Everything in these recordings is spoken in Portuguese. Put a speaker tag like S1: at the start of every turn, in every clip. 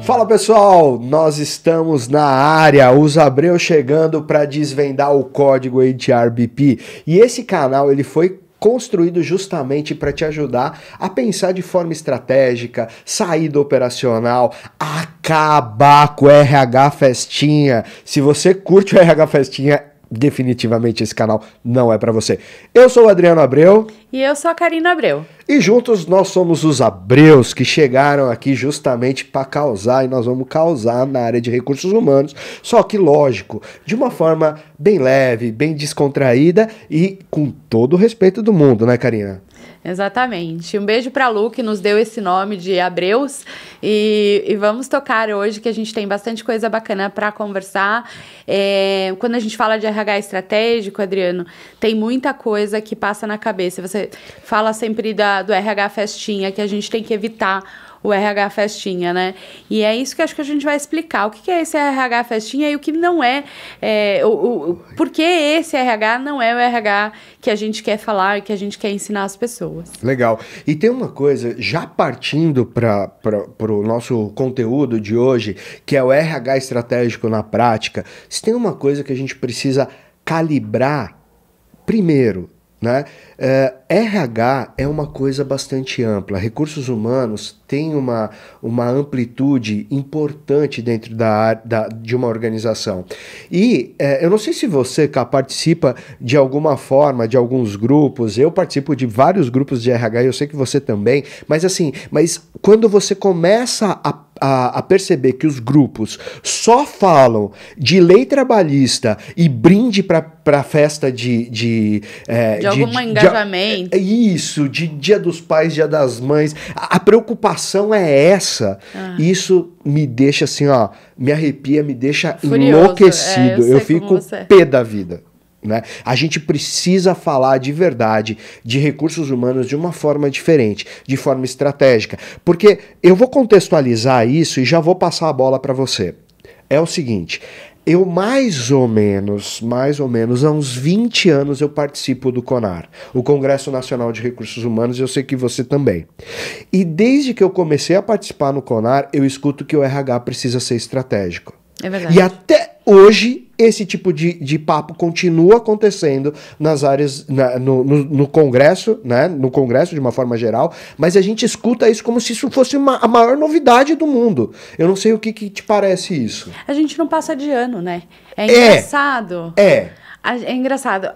S1: Fala pessoal, nós estamos na área, os Abreu chegando para desvendar o código HRBP. E esse canal ele foi construído justamente para te ajudar a pensar de forma estratégica, sair do operacional, acabar com o RH Festinha. Se você curte o RH Festinha, definitivamente esse canal não é para você. Eu sou o Adriano Abreu.
S2: E eu sou a Karina Abreu.
S1: E juntos nós somos os Abreus que chegaram aqui justamente para causar, e nós vamos causar na área de recursos humanos, só que lógico, de uma forma bem leve, bem descontraída e com todo o respeito do mundo, né, Karina?
S2: Exatamente. Um beijo para a Lu, que nos deu esse nome de Abreus. E vamos tocar hoje, que a gente tem bastante coisa bacana para conversar. Quando a gente fala de RH estratégico, Adriano, tem muita coisa que passa na cabeça. Você fala sempre do RH festinha, que a gente tem que evitar o RH festinha, né? E é isso que acho que a gente vai explicar. O que é esse RH festinha e o que não é, por que esse RH não é o RH que a gente quer falar e que a gente quer ensinar as pessoas.
S1: Legal. E tem uma coisa, já partindo para o nosso conteúdo de hoje, que é o RH estratégico na prática, se tem uma coisa que a gente precisa calibrar primeiro, né? RH é uma coisa bastante ampla. Recursos humanos tem uma amplitude importante dentro de uma organização. E eu não sei se você participa de alguma forma de alguns grupos. Eu participo de vários grupos de RH, eu sei que você também, mas quando você começa a perceber que os grupos só falam de lei trabalhista e brinde para festa de
S2: algum engajamento.
S1: Isso, de Dia dos Pais, Dia das Mães. A preocupação é essa. Isso me deixa assim, ó, me arrepia, me deixa furioso, enlouquecido. Eu fico pé da vida. Né? A gente precisa falar de verdade de recursos humanos de uma forma diferente, de forma estratégica, porque eu vou contextualizar isso e já vou passar a bola para você. É o seguinte, eu mais ou menos há uns 20 anos eu participo do CONAR, o Congresso Nacional de Recursos Humanos, e eu sei que você também. E desde que eu comecei a participar no CONAR, eu escuto que o RH precisa ser estratégico.
S2: É verdade.
S1: E até hoje, esse tipo de papo continua acontecendo nas áreas, no Congresso, né? No Congresso de uma forma geral, mas a gente escuta isso como se isso fosse a maior novidade do mundo. Eu não sei o que te parece isso.
S2: A gente não passa de ano, né? É engraçado. É engraçado.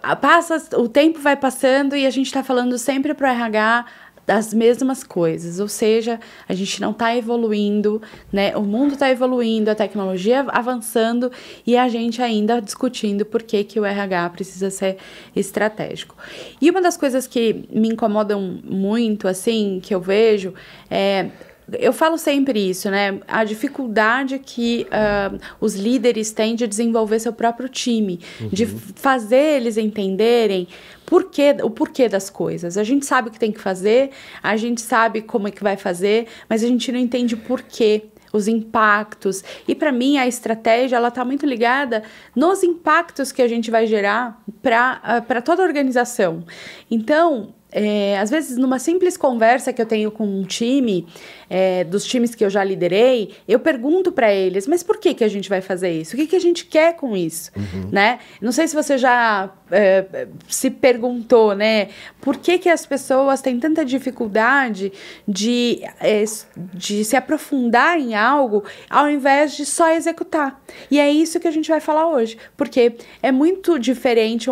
S2: O tempo vai passando e a gente tá falando sempre pro RH das mesmas coisas, ou seja, a gente não está evoluindo, né? O mundo está evoluindo, a tecnologia avançando e a gente ainda discutindo por que o RH precisa ser estratégico. E uma das coisas que me incomodam muito, assim, que eu vejo eu falo sempre isso, né? A dificuldade que os líderes têm de desenvolver seu próprio time, de fazer eles entenderem o porquê das coisas. A gente sabe o que tem que fazer, a gente sabe como é que vai fazer, mas a gente não entende o porquê, os impactos. E para mim a estratégia ela está muito ligada nos impactos que a gente vai gerar para toda a organização. Então, às vezes, numa simples conversa que eu tenho com um time, dos times que eu já liderei, eu pergunto para eles, mas por que a gente vai fazer isso? O que a gente quer com isso? Né? Não sei se você já se perguntou, né? Por que as pessoas têm tanta dificuldade de se aprofundar em algo ao invés de só executar? E é isso que a gente vai falar hoje, porque é muito diferente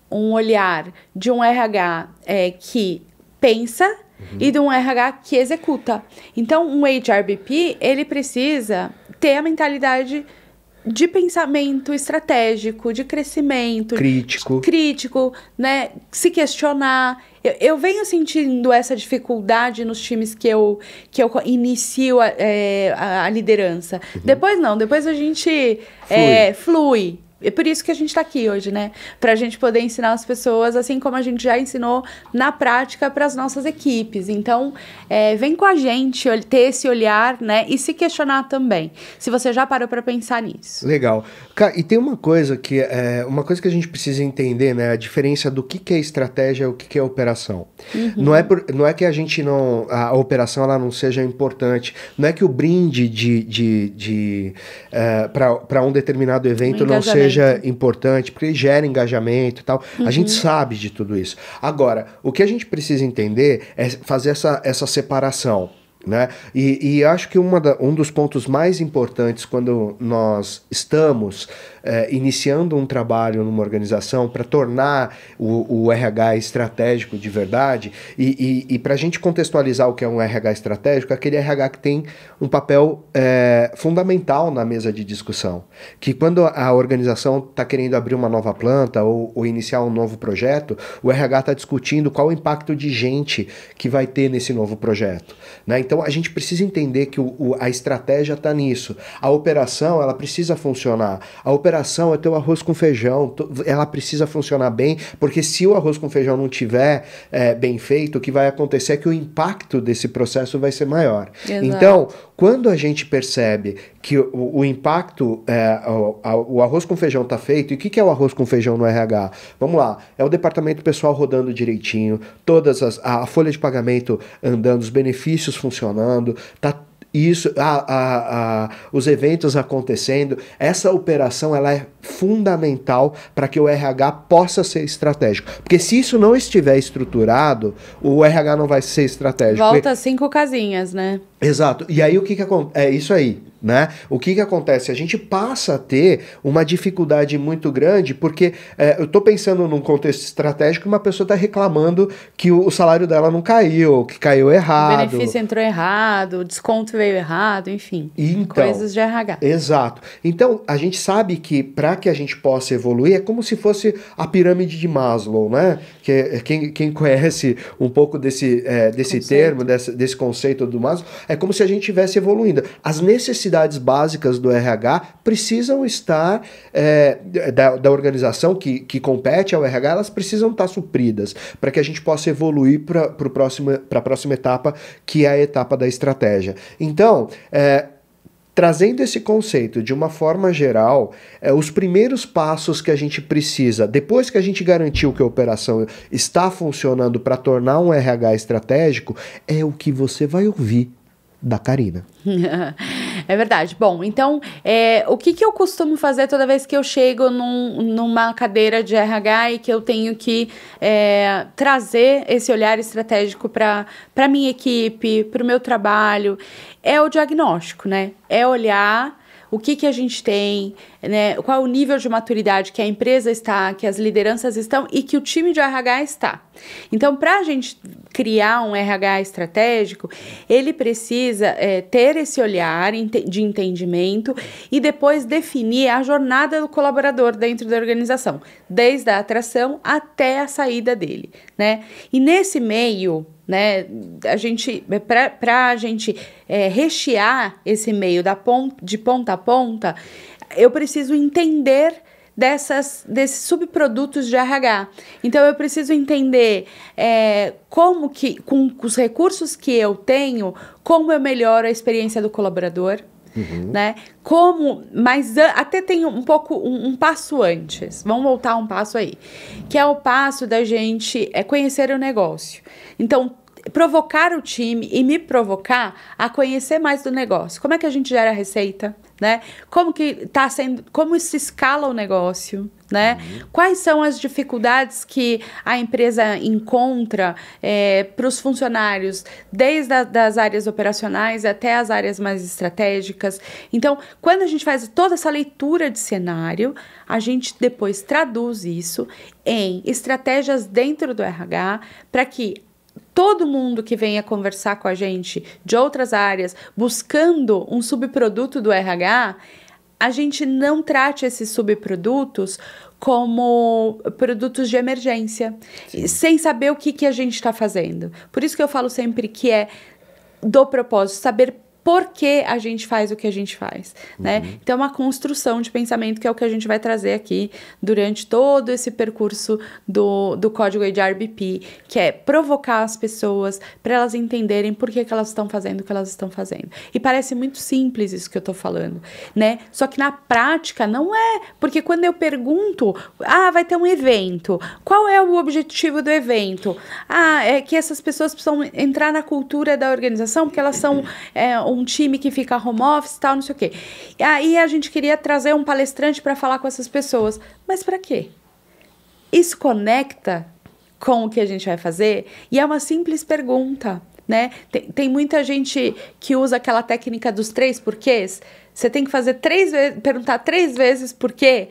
S2: um olhar de um RH que pensa e de um RH que executa. Então, um HRBP, ele precisa ter a mentalidade de pensamento estratégico, de crescimento. Crítico, né? Se questionar. Eu venho sentindo essa dificuldade nos times que eu inicio a liderança. Depois não, depois a gente flui. É por isso que a gente está aqui hoje, né? Para a gente poder ensinar as pessoas, assim como a gente já ensinou na prática para as nossas equipes. Então, vem com a gente ter esse olhar, né? E se questionar também, se você já parou para pensar nisso.
S1: Legal. Cara, e tem uma coisa que a gente precisa entender, né? A diferença do que é estratégia e o que é operação. Uhum. Não é que a operação ela não seja importante, não é que o brinde para um determinado evento não seja importante, porque ele gera engajamento e tal. Uhum. A gente sabe de tudo isso. Agora, o que a gente precisa entender é fazer essa separação. Né? E acho que um dos pontos mais importantes quando nós estamos iniciando um trabalho numa organização para tornar o RH estratégico de verdade e para a gente contextualizar o que é um RH estratégico, é aquele RH que tem um papel fundamental na mesa de discussão, que quando a organização está querendo abrir uma nova planta ou iniciar um novo projeto, o RH está discutindo qual o impacto de gente que vai ter nesse novo projeto, né? Então a gente precisa entender que a estratégia está nisso. A operação, ela precisa funcionar. A operação é ter o arroz com feijão. Ela precisa funcionar bem, porque se o arroz com feijão não tiver bem feito, o que vai acontecer é que o impacto desse processo vai ser maior. Exato. Então, quando a gente percebe que o impacto, o arroz com feijão está feito, e o que é o arroz com feijão no RH? Vamos lá, é o departamento pessoal rodando direitinho, a folha de pagamento andando, os benefícios funcionando, tá isso, os eventos acontecendo. Essa operação ela é fundamental para que o RH possa ser estratégico. Porque se isso não estiver estruturado, o RH não vai ser estratégico.
S2: Volta 5 casinhas, né?
S1: Exato. E aí o que acontece? É isso aí, né? O que acontece? A gente passa a ter uma dificuldade muito grande, porque eu estou pensando num contexto estratégico, uma pessoa está reclamando que o salário dela não caiu, que caiu errado.
S2: O benefício entrou errado, o desconto veio errado, enfim.
S1: Então,
S2: coisas de RH.
S1: Exato. Então, a gente sabe que para que a gente possa evoluir, é como se fosse a pirâmide de Maslow, né? Quem conhece um pouco desse termo, desse conceito do Maslow, é como se a gente estivesse evoluindo. As necessidades básicas do RH precisam estar, da organização que compete ao RH, elas precisam estar supridas para que a gente possa evoluir para a próxima etapa, que é a etapa da estratégia. Então, trazendo esse conceito de uma forma geral, os primeiros passos que a gente precisa, depois que a gente garantiu que a operação está funcionando para tornar um RH estratégico, é o que você vai ouvir da Karina.
S2: É verdade. Bom, então, o que eu costumo fazer toda vez que eu chego numa cadeira de RH e que eu tenho que trazer esse olhar estratégico para a minha equipe, para o meu trabalho, é o diagnóstico, né? É olhar o que a gente tem, né? Qual é o nível de maturidade que a empresa está, que as lideranças estão e que o time de RH está. Então, para a gente criar um RH estratégico, ele precisa ter esse olhar de entendimento e depois definir a jornada do colaborador dentro da organização, desde a atração até a saída dele, né? E nesse meio, né, para a gente rechear esse meio de ponta a ponta, eu preciso entender desses subprodutos de RH. Então, eu preciso entender como que, com os recursos que eu tenho, como eu melhoro a experiência do colaborador, né? Mas até tem um passo antes. Vamos voltar um passo aí. Que é o passo da gente conhecer o negócio. Então, provocar o time e me provocar a conhecer mais do negócio. Como é que a gente gera receita, né? Como se escala o negócio, né? Quais são as dificuldades que a empresa encontra para os funcionários, desde das áreas operacionais até as áreas mais estratégicas. Então, quando a gente faz toda essa leitura de cenário, a gente depois traduz isso em estratégias dentro do RH para que todo mundo que venha conversar com a gente de outras áreas, buscando um subproduto do RH, a gente não trate esses subprodutos como produtos de emergência, sem saber o que a gente está fazendo. Por isso que eu falo sempre que é do propósito, saber por que a gente faz o que a gente faz, né? Então, é uma construção de pensamento que é o que a gente vai trazer aqui durante todo esse percurso do Código HRBP, que é provocar as pessoas para elas entenderem por que elas estão fazendo o que elas estão fazendo. E parece muito simples isso que eu tô falando, né? Só que na prática não é, porque quando eu pergunto, vai ter um evento, qual é o objetivo do evento? É que essas pessoas precisam entrar na cultura da organização, porque elas são um time que fica home office e tal, não sei o quê. E aí a gente queria trazer um palestrante para falar com essas pessoas. Mas para quê? Isso conecta com o que a gente vai fazer? E é uma simples pergunta, né? Tem muita gente que usa aquela técnica dos 3 porquês. Você tem que fazer 3 vezes, perguntar 3 vezes por quê,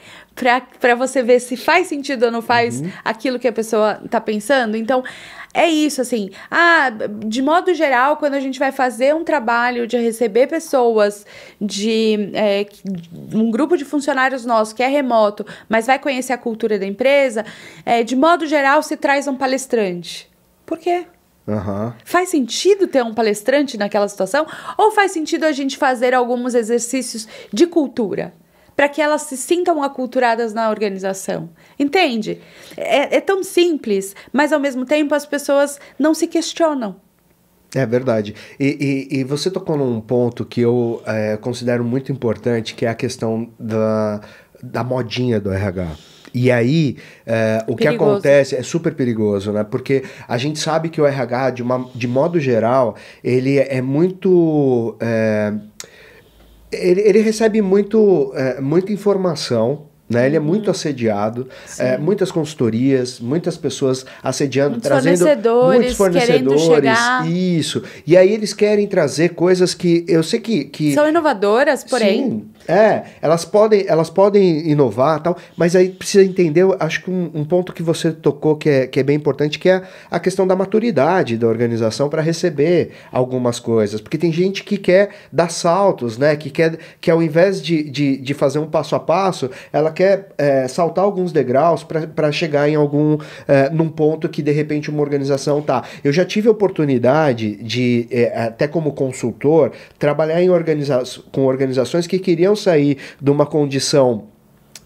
S2: para você ver se faz sentido ou não faz aquilo que a pessoa está pensando. Então, é isso, assim. De modo geral, quando a gente vai fazer um trabalho de receber pessoas de um grupo de funcionários nossos que é remoto, mas vai conhecer a cultura da empresa, de modo geral, se traz um palestrante. Por quê? Faz sentido ter um palestrante naquela situação? Ou faz sentido a gente fazer alguns exercícios de cultura? Para que elas se sintam aculturadas na organização. Entende? É tão simples, mas ao mesmo tempo as pessoas não se questionam.
S1: É verdade. E você tocou num ponto que eu considero muito importante, que é a questão da modinha do RH. E aí, o que acontece é super perigoso, né? Porque a gente sabe que o RH, de modo geral, ele é muito... Ele recebe muita informação, né? Ele é muito assediado, muitas consultorias, muitas pessoas assediando, trazendo muitos fornecedores, isso. E aí eles querem trazer coisas que eu sei que
S2: são inovadoras, porém.
S1: Sim, elas podem inovar, tal, mas aí precisa entender, acho que um ponto que você tocou que é bem importante, que é a questão da maturidade da organização para receber algumas coisas, porque tem gente que quer dar saltos, né? Que ao invés de fazer um passo a passo, ela quer saltar alguns degraus para chegar num ponto que de repente uma organização tá. Eu já tive a oportunidade de, até como consultor, trabalhar com organizações que queriam sair de uma condição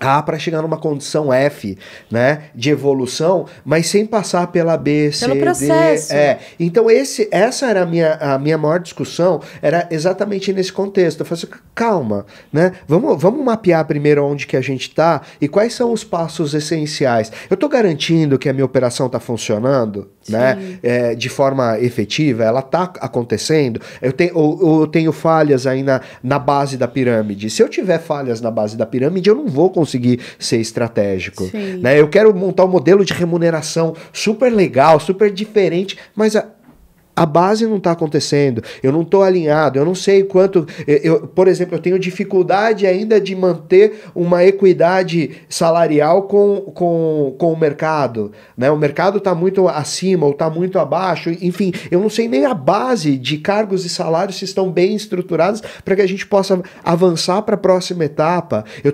S1: A para chegar numa condição F, né, de evolução, mas sem passar pela B, C,
S2: processo.
S1: D. Então essa era a minha maior discussão, era exatamente nesse contexto. Eu falei assim, calma, né, vamos mapear primeiro onde que a gente está e quais são os passos essenciais. Eu estou garantindo que a minha operação está funcionando, né, de forma efetiva, ela está acontecendo. Eu tenho falhas aí na base da pirâmide. Se eu tiver falhas na base da pirâmide, eu não vou conseguir ser estratégico, né? Eu quero montar um modelo de remuneração super legal, super diferente, mas a base não está acontecendo, eu não estou alinhado, eu não sei quanto... por exemplo, eu tenho dificuldade ainda de manter uma equidade salarial com o mercado, né? O mercado está muito acima ou está muito abaixo, enfim, eu não sei nem a base de cargos e salários se estão bem estruturados para que a gente possa avançar para a próxima etapa. Eu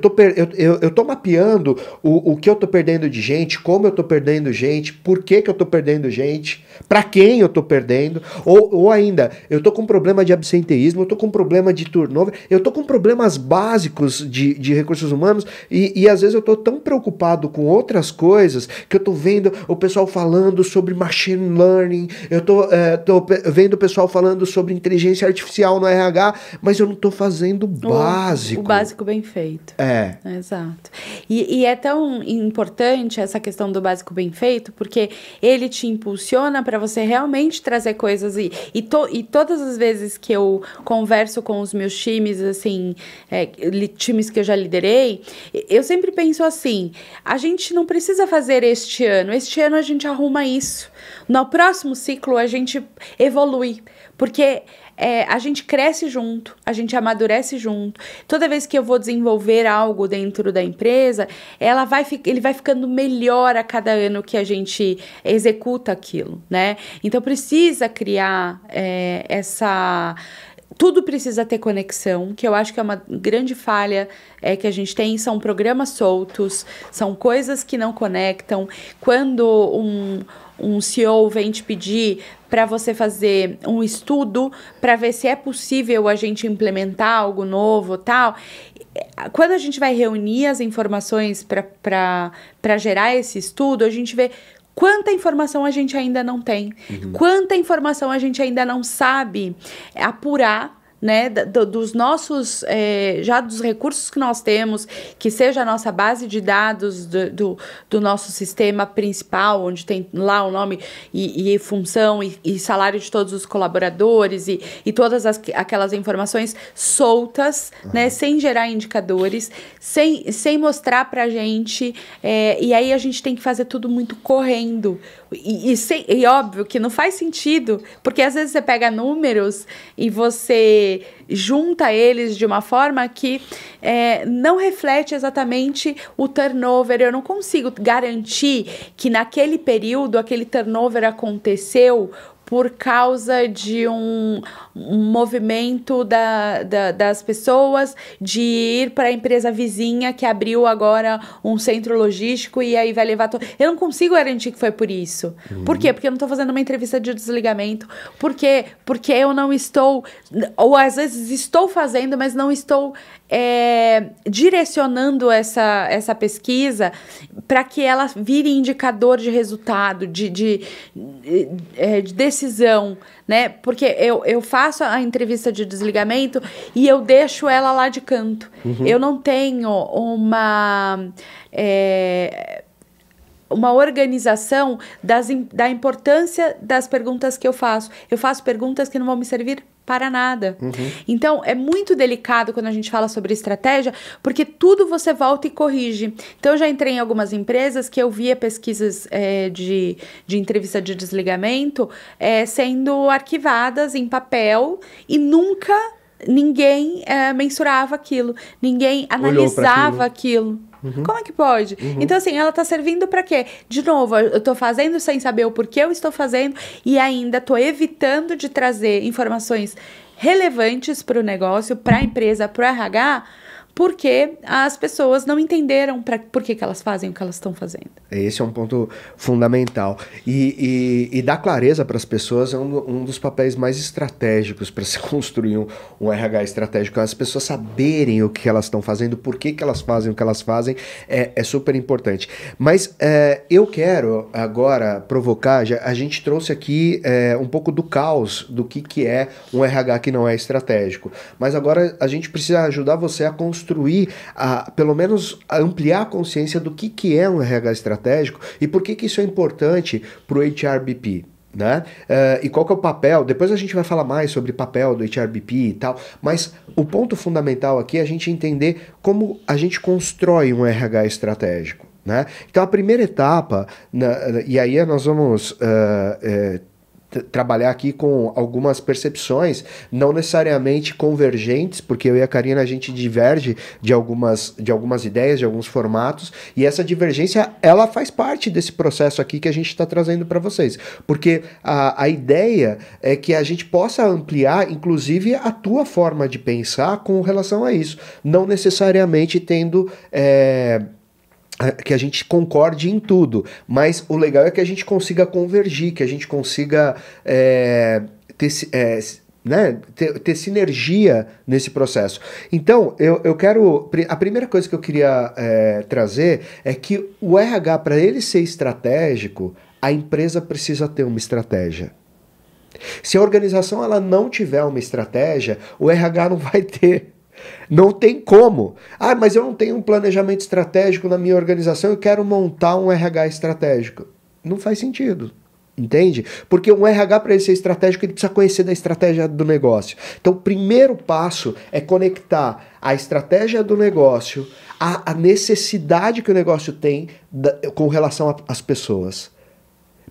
S1: tô mapeando o que eu estou perdendo de gente, como eu estou perdendo gente, por que eu estou perdendo gente, para quem eu estou perdendo. Ou ainda, eu tô com problema de absenteísmo, eu tô com problema de turnover, eu tô com problemas básicos de recursos humanos e às vezes eu tô tão preocupado com outras coisas que eu tô vendo o pessoal falando sobre machine learning, eu tô vendo o pessoal falando sobre inteligência artificial no RH, mas eu não tô fazendo o básico.
S2: O básico bem feito. Exato. E é tão importante essa questão do básico bem feito, porque ele te impulsiona para você realmente trazer coisas e todas as vezes que eu converso com os meus times, assim, times que eu já liderei, eu sempre penso assim, a gente não precisa fazer este ano a gente arruma isso, no próximo ciclo a gente evolui, porque a gente cresce junto, a gente amadurece junto. Toda vez que eu vou desenvolver algo dentro da empresa, ele vai ficando melhor a cada ano que a gente executa aquilo, né? Então precisa criar tudo precisa ter conexão, que eu acho que é uma grande falha que a gente tem, são programas soltos, são coisas que não conectam. Quando um CEO vem te pedir para você fazer um estudo para ver se é possível a gente implementar algo novo, tal. Quando a gente vai reunir as informações para gerar esse estudo, a gente vê quanta informação a gente ainda não tem, quanta informação a gente ainda não sabe apurar, né, dos nossos, já dos recursos que nós temos, que seja a nossa base de dados do nosso sistema principal, onde tem lá o nome e função e salário de todos os colaboradores e todas aquelas informações soltas, né, sem gerar indicadores, sem mostrar pra gente, e aí a gente tem que fazer tudo muito correndo. E óbvio que não faz sentido, porque às vezes você pega números e você junta eles de uma forma que não reflete exatamente o turnover. Eu não consigo garantir que naquele período aquele turnover aconteceu por causa de um movimento das pessoas de ir para a empresa vizinha que abriu agora um centro logístico e aí vai levar... Eu não consigo garantir que foi por isso. Por quê? Porque eu não estou fazendo uma entrevista de desligamento. Por quê? Porque eu não estou... Ou às vezes estou fazendo, mas não estou direcionando essa pesquisa para que ela vire indicador de resultado, de decisão, né? Porque eu faço a entrevista de desligamento e eu deixo ela lá de canto. Eu não tenho uma organização da importância das perguntas que eu faço. Eu faço perguntas que não vão me servir para nada. Então, é muito delicado quando a gente fala sobre estratégia, porque tudo você volta e corrige. Então, eu já entrei em algumas empresas que eu via pesquisas de entrevista de desligamento sendo arquivadas em papel e nunca ninguém mensurava aquilo, ninguém analisava aquilo. Como é que pode? Então, assim, ela tá servindo para quê? De novo, eu tô fazendo sem saber o porquê eu estou fazendo e ainda tô evitando de trazer informações relevantes para o negócio, para a empresa, para o RH, porque as pessoas não entenderam por que elas fazem o que elas estão fazendo.
S1: Esse é um ponto fundamental. E dar clareza para as pessoas é um dos papéis mais estratégicos para se construir um RH estratégico. As pessoas saberem o que elas estão fazendo, por que elas fazem o que elas fazem, é super importante. Mas eu quero agora provocar, a gente trouxe aqui um pouco do caos do que é um RH que não é estratégico. Mas agora a gente precisa ajudar você a construir, pelo menos a ampliar a consciência do que é um RH estratégico e por que isso é importante para o HRBP. Né? E qual que é o papel? Depois a gente vai falar mais sobre o papel do HRBP e tal, mas o ponto fundamental aqui é a gente entender como a gente constrói um RH estratégico. Né? Então a primeira etapa, e aí nós vamos trabalhar aqui com algumas percepções, não necessariamente convergentes, porque eu e a Karina, a gente diverge de algumas ideias, de alguns formatos, e essa divergência, ela faz parte desse processo aqui que a gente está trazendo para vocês, porque a ideia é que a gente possa ampliar, inclusive, a tua forma de pensar com relação a isso, não necessariamente tendo... que a gente concorde em tudo, mas o legal é que a gente consiga convergir, que a gente consiga ter sinergia nesse processo. Então, eu quero... A primeira coisa que eu queria trazer é que o RH, para ele ser estratégico, a empresa precisa ter uma estratégia. Se a organização ela não tiver uma estratégia, o RH não vai ter. Não tem como. Mas eu não tenho um planejamento estratégico na minha organização, eu quero montar um RH estratégico. Não faz sentido. Entende? Porque um RH, para ele ser estratégico, ele precisa conhecer da estratégia do negócio. Então, o primeiro passo é conectar a estratégia do negócio à necessidade que o negócio tem com relação às pessoas.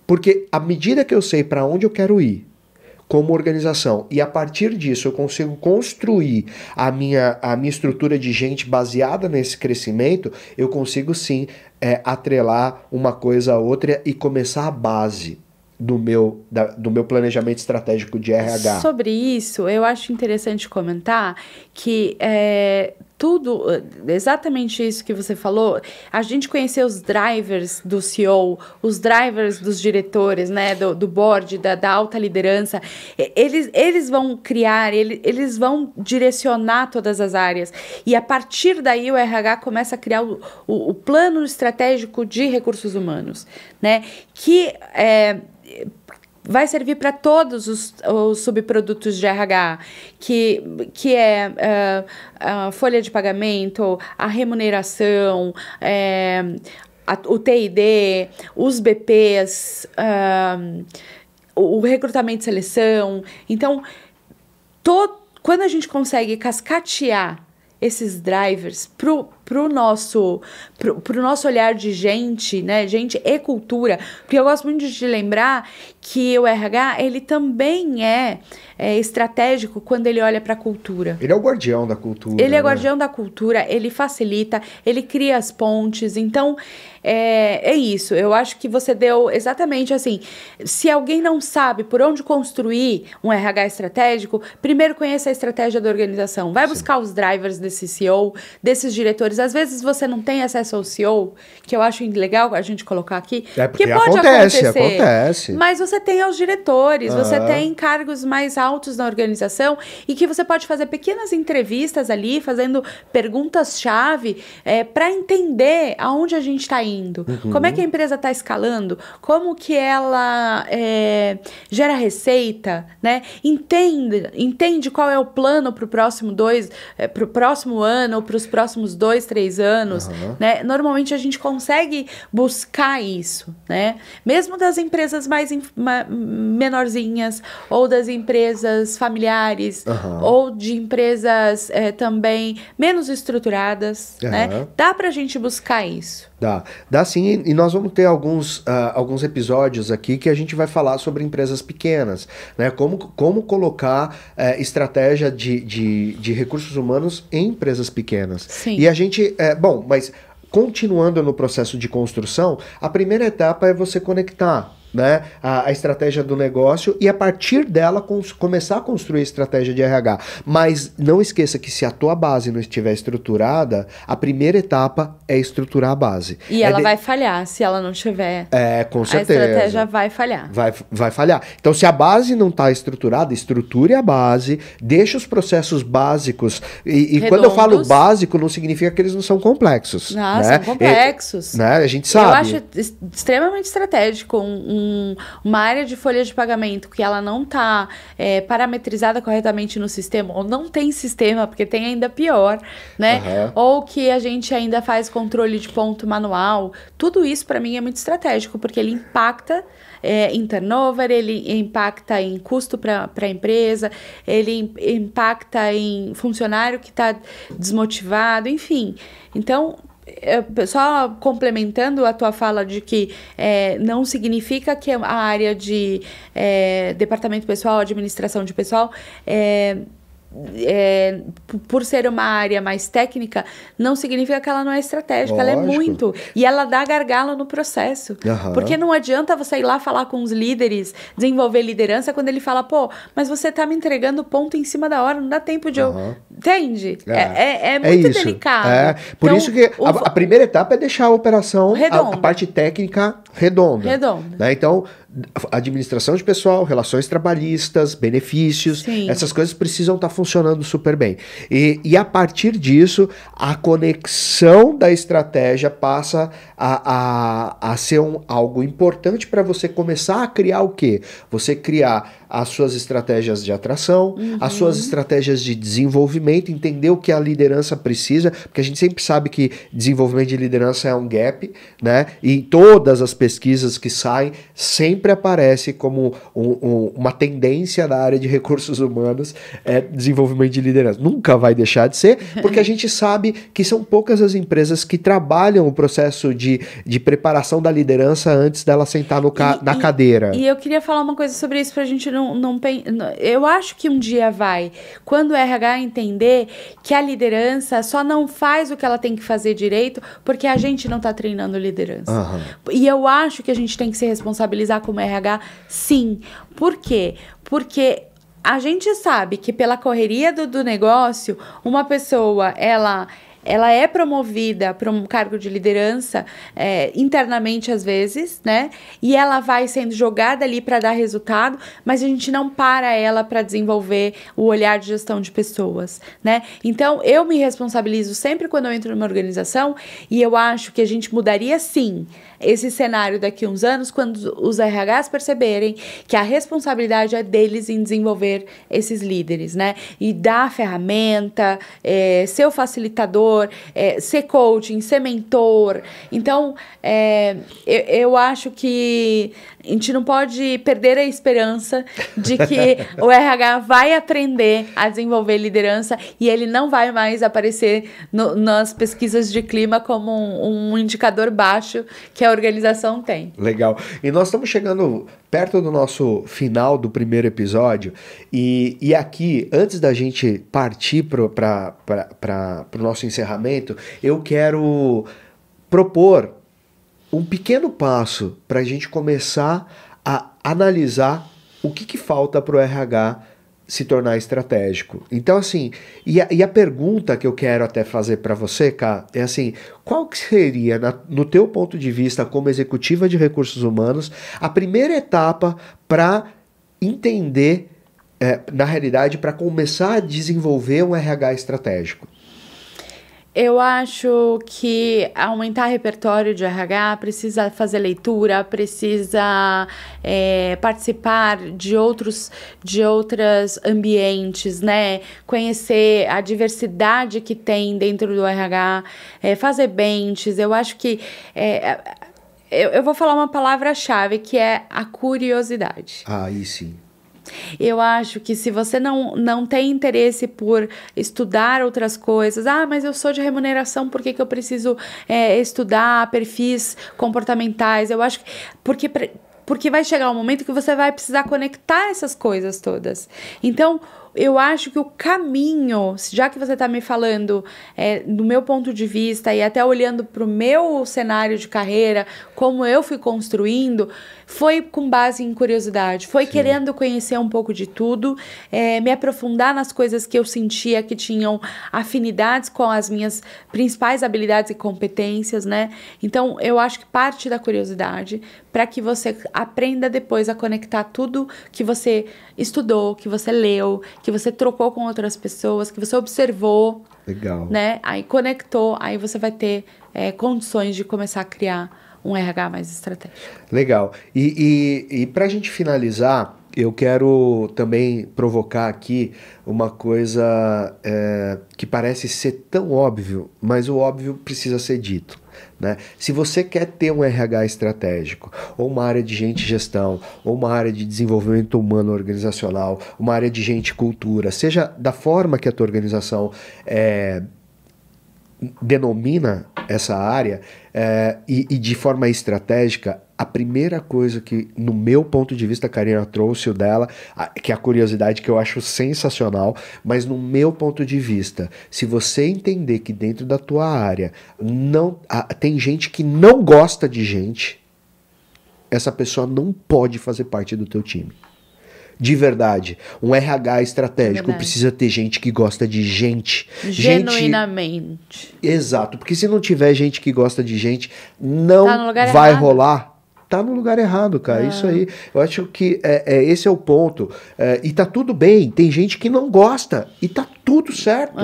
S1: Porque à medida que eu sei para onde eu quero ir, como organização, e a partir disso eu consigo construir a minha estrutura de gente baseada nesse crescimento, eu consigo sim atrelar uma coisa a outra e começar a base do meu planejamento estratégico de RH.
S2: Sobre isso, eu acho interessante comentar que tudo, exatamente isso que você falou, a gente conhecer os drivers do CEO, os drivers dos diretores, né, do board, da alta liderança, eles vão criar, eles vão direcionar todas as áreas. E a partir daí o RH começa a criar o plano estratégico de recursos humanos, né, que vai servir para todos os subprodutos de RH, que é a folha de pagamento, a remuneração, o TID, os BPs, o recrutamento e seleção. Então, quando a gente consegue cascatear esses drivers pro nosso olhar de gente, né? Gente e cultura. Porque eu gosto muito de lembrar que o RH, ele também é estratégico quando ele olha para a cultura.
S1: Ele é o guardião da cultura.
S2: Ele é guardião da cultura, ele facilita, ele cria as pontes. Então, é isso. Eu acho que você deu exatamente assim. Se alguém não sabe por onde construir um RH estratégico, primeiro conheça a estratégia da organização. Vai buscar os drivers desse CEO, desses diretores. Às vezes você não tem acesso ao CEO, que eu acho legal a gente colocar aqui.
S1: Porque
S2: pode
S1: acontece.
S2: Mas você tem os diretores, você tem cargos mais altos na organização e que você pode fazer pequenas entrevistas ali, fazendo perguntas-chave para entender aonde a gente está indo. Como é que a empresa está escalando? Como que ela gera receita, né? Entende qual é o plano para o próximo ano ou para os próximos 2, 3 anos, né? Normalmente a gente consegue buscar isso, né? Mesmo das empresas mais menorzinhas ou das empresas familiares ou de empresas também menos estruturadas, né? Dá pra gente buscar isso.
S1: Dá sim, e nós vamos ter alguns episódios aqui que a gente vai falar sobre empresas pequenas, né? Como colocar estratégia de recursos humanos em empresas pequenas.
S2: Sim.
S1: E a gente, mas continuando no processo de construção, a primeira etapa é você conectar, né, a estratégia do negócio e a partir dela começar a construir a estratégia de RH. Mas não esqueça que se a tua base não estiver estruturada, a primeira etapa é estruturar a base.
S2: E ela vai falhar se ela não tiver.
S1: Com certeza.
S2: A estratégia vai falhar.
S1: Vai falhar. Então, se a base não está estruturada, estruture a base, deixe os processos básicos. E quando eu falo básico, não significa que eles não são complexos.
S2: Não,
S1: né?
S2: são complexos.
S1: Né? A gente sabe.
S2: Eu acho extremamente estratégico uma área de folha de pagamento que ela não está parametrizada corretamente no sistema, ou não tem sistema, porque tem ainda pior, né? Ou que a gente ainda faz controle de ponto manual. Tudo isso, para mim, é muito estratégico, porque ele impacta em turnover, ele impacta em custo para a empresa, ele impacta em funcionário que está desmotivado, enfim. Então, só complementando a tua fala de que não significa que a área de departamento pessoal, administração de pessoal, por ser uma área mais técnica, não significa que ela não é estratégica. Lógico. Ela é muito. E ela dá gargalo no processo. Porque não adianta você ir lá falar com os líderes, desenvolver liderança, quando ele fala, mas você tá me entregando ponto em cima da hora, não dá tempo de eu... Entende? É muito delicado.
S1: Por isso que a primeira etapa é deixar a operação, a parte técnica redonda. Né? Então, administração de pessoal, relações trabalhistas, benefícios, essas coisas precisam estar funcionando super bem. E a partir disso, a conexão da estratégia passa a ser algo importante para você começar a criar o quê? Você criar as suas estratégias de atração, as suas estratégias de desenvolvimento, entender o que a liderança precisa, porque a gente sempre sabe que desenvolvimento de liderança é um gap, né? E em todas as pesquisas que saem, sempre aparece como uma tendência da área de recursos humanos desenvolvimento de liderança. Nunca vai deixar de ser, porque a gente sabe que são poucas as empresas que trabalham o processo de preparação da liderança antes dela sentar na cadeira.
S2: E eu queria falar uma coisa sobre isso pra gente eu acho que um dia quando o RH entender que a liderança só não faz o que ela tem que fazer direito porque a gente não tá treinando liderança. E eu acho que a gente tem que se responsabilizar como RH, sim. Por quê? Porque a gente sabe que pela correria do negócio, uma pessoa, ela é promovida para um cargo de liderança internamente às vezes, né? E ela vai sendo jogada ali para dar resultado, mas a gente não para ela para desenvolver o olhar de gestão de pessoas, né? Então, eu me responsabilizo sempre quando eu entro numa organização e eu acho que a gente mudaria sim esse cenário daqui a uns anos quando os RHs perceberem que a responsabilidade é deles em desenvolver esses líderes, né? E dar ferramenta, ser o facilitador, ser coaching, ser mentor. Então, eu acho que a gente não pode perder a esperança de que o RH vai aprender a desenvolver liderança e ele não vai mais aparecer nas pesquisas de clima como um indicador baixo que a organização tem.
S1: Legal. E nós estamos chegando perto do nosso final do primeiro episódio e aqui, antes da gente partir para o nosso encerramento, eu quero propor um pequeno passo para a gente começar a analisar o que falta para o RH se tornar estratégico. Então, assim, e a pergunta que eu quero até fazer para você, Ká, é assim, qual que seria, no teu ponto de vista como executiva de recursos humanos, a primeira etapa para entender, na realidade, para começar a desenvolver um RH estratégico?
S2: Eu acho que aumentar repertório de RH precisa fazer leitura, precisa participar de outros ambientes, né? Conhecer a diversidade que tem dentro do RH, fazer benches. Eu acho que eu vou falar uma palavra-chave que é a curiosidade.
S1: Aí sim.
S2: Eu acho que se você não tem interesse por estudar outras coisas, mas eu sou de remuneração, por que eu preciso estudar perfis comportamentais? Eu acho que porque vai chegar um momento que você vai precisar conectar essas coisas todas. Então, eu acho que o caminho, já que você está me falando do meu ponto de vista e até olhando para o meu cenário de carreira, como eu fui construindo, foi com base em curiosidade, foi Sim. querendo conhecer um pouco de tudo, me aprofundar nas coisas que eu sentia que tinham afinidades com as minhas principais habilidades e competências, né? Então, eu acho que parte da curiosidade para que você aprenda depois a conectar tudo que você estudou, que você leu, que você trocou com outras pessoas, que você observou.
S1: Legal.
S2: Né? Aí conectou, aí você vai ter condições de começar a criar um RH mais estratégico.
S1: Legal. E para a gente finalizar, eu quero também provocar aqui uma coisa que parece ser tão óbvio, mas o óbvio precisa ser dito. Né? Se você quer ter um RH estratégico, ou uma área de gente e gestão, ou uma área de desenvolvimento humano organizacional, uma área de gente e cultura, seja da forma que a tua organização denomina essa área, e de forma estratégica, a primeira coisa que, no meu ponto de vista, a Karina trouxe o dela, que é a curiosidade que eu acho sensacional, mas no meu ponto de vista, se você entender que dentro da tua área tem gente que não gosta de gente, essa pessoa não pode fazer parte do teu time. De verdade, um RH estratégico precisa ter gente que gosta de gente.
S2: Genuinamente.
S1: Exato, porque se não tiver gente que gosta de gente, não vai rolar. Tá no lugar errado, cara. Isso aí. Eu acho que esse é o ponto. E tá tudo bem. Tem gente que não gosta. E tá tudo certo.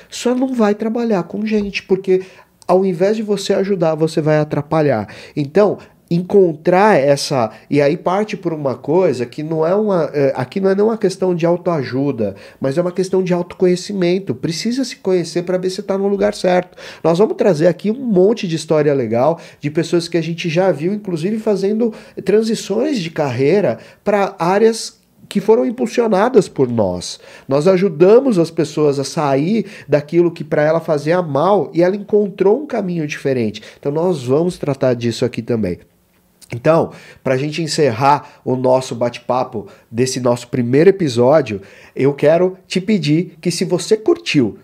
S1: Só não vai trabalhar com gente. Porque ao invés de você ajudar, você vai atrapalhar. Então, encontrar essa... E aí parte por uma coisa que não é uma... aqui não é nem uma questão de autoajuda, mas é uma questão de autoconhecimento. Precisa se conhecer para ver se está no lugar certo. Nós vamos trazer aqui um monte de história legal de pessoas que a gente já viu, inclusive fazendo transições de carreira para áreas que foram impulsionadas por nós. Nós ajudamos as pessoas a sair daquilo que para ela fazia mal e ela encontrou um caminho diferente. Então nós vamos tratar disso aqui também. Então, para a gente encerrar o nosso bate-papo desse nosso primeiro episódio, eu quero te pedir que, se você curtiu,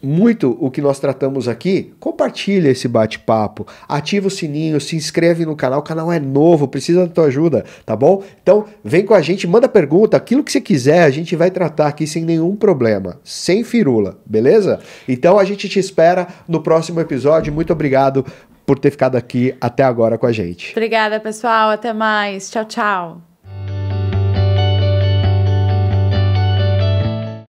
S1: muito o que nós tratamos aqui, compartilha esse bate-papo, ativa o sininho, se inscreve no canal, o canal é novo, precisa da tua ajuda, tá bom? Então vem com a gente, manda pergunta, aquilo que você quiser, a gente vai tratar aqui sem nenhum problema, sem firula, beleza? Então a gente te espera no próximo episódio, muito obrigado por ter ficado aqui até agora com a gente.
S2: Obrigada, pessoal, até mais, tchau, tchau.